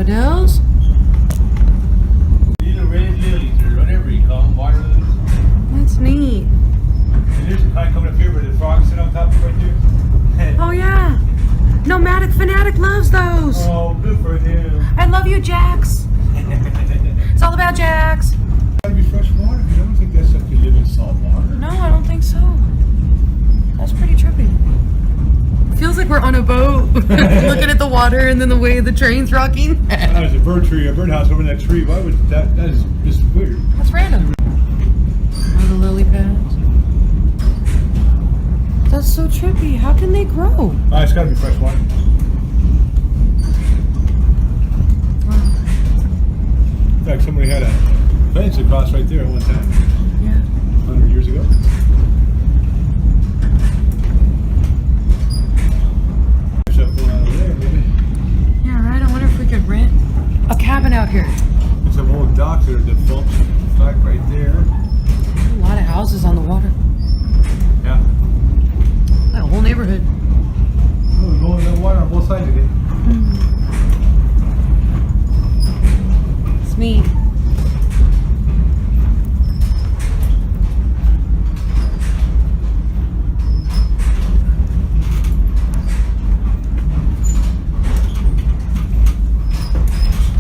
daffodils. These are red lilies, or whatever you call them, water lilies. That's neat. And there's a kind coming up here where the frogs sit on top right there. Oh yeah. Nomadic Fanatic loves those. Oh, good for him. I love you, Jax. It's all about Jax. Gotta be fresh water. I don't think that's something you live in salt water. No, I don't think so. That's pretty trippy. Feels like we're on a boat, looking at the water and then the way the train's rocking. There's a bird tree, a birdhouse over in that tree. Why would that? That is just weird. That's random. Oh, the lily pads. That's so trippy. How can they grow? It's gotta be fresh water. In fact, somebody had a fence across right there at one time. Yeah. 100 years ago. Yeah, right. I wonder if we could rent a cabin out here. There's some old docks that are defunct. Like right there. A lot of houses on the water. Yeah. Like a whole neighborhood. Oh, we're going in the water on both sides of it. It's neat.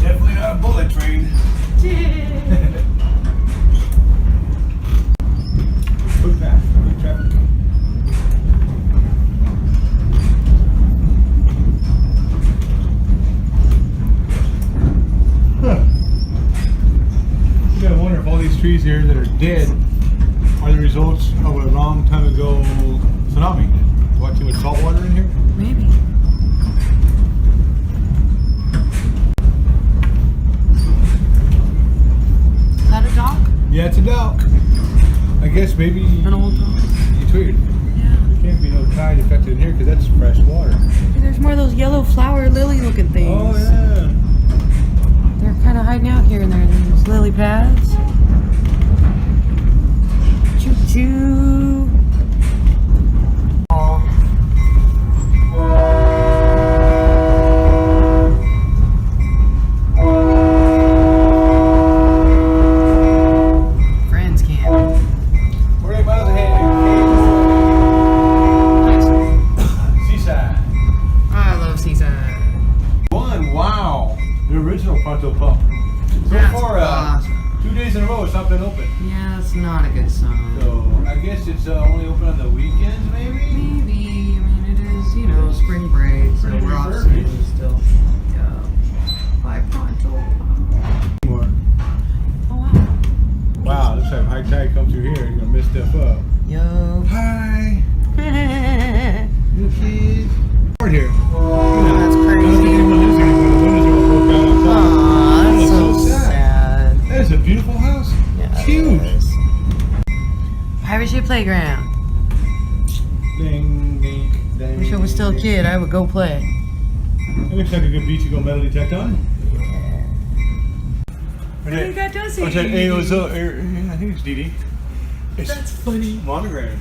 Definitely not a bullet train. Foot path, foot traffic. You gotta wonder if all these trees here that are dead are the results of a long time ago tsunami. What, too much salt water in here? Maybe. Is that a dock? Yeah, it's a dock. I guess maybe An old dock? it's weird. Yeah. There can't be no tide affected in here because that's fresh water. There's more of those yellow flower lily looking things. Oh yeah. They're kind of hiding out here and there. These lily pads. Choo choo. Friends camp. 48 miles ahead. Seaside. I love Seaside. Wow. The original Pronto Pump. So That's far, awesome. 2 days in a row it's not been open. Yeah, it's not a good sign. So I guess it's only open on the weekends, maybe? Maybe. I mean, it is, you know, spring break, so Pretty we're off reserved. season still. Yeah. Bye, Pronto. More. Oh, wow. Wow, looks like high tide come through here. You're gonna mess stuff up. Yo. Hi, new kids. Right here. That's I don't think crazy. anyone lives here anymore. The windows are all broke out on top. Aw, that's Oh, so sad. That is a beautiful house. Yeah, It's it huge. is. Pirate Ship Playground. Ding, ding, ding. Wish I was still a kid. I would go play. That looks like a good beach to go metal detect on. Hey, that does seem I said, hey, what's up? I think it's Dee Dee. That's funny. Monogram.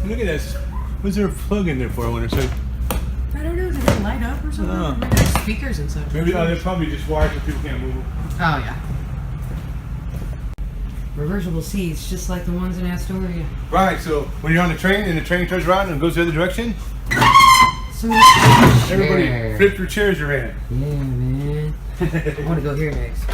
Look at this. What's there a plug in there for? I wonder. So I don't know. Did it light up or something? Oh. Maybe there's speakers and stuff. maybe they're probably just wires that people can't move. Oh, yeah. Reversible seats, just like the ones in Astoria. Right. So when you're on the train and the train turns around and goes the other direction, So everybody flip your chairs around. Yeah, man. I want to go here next.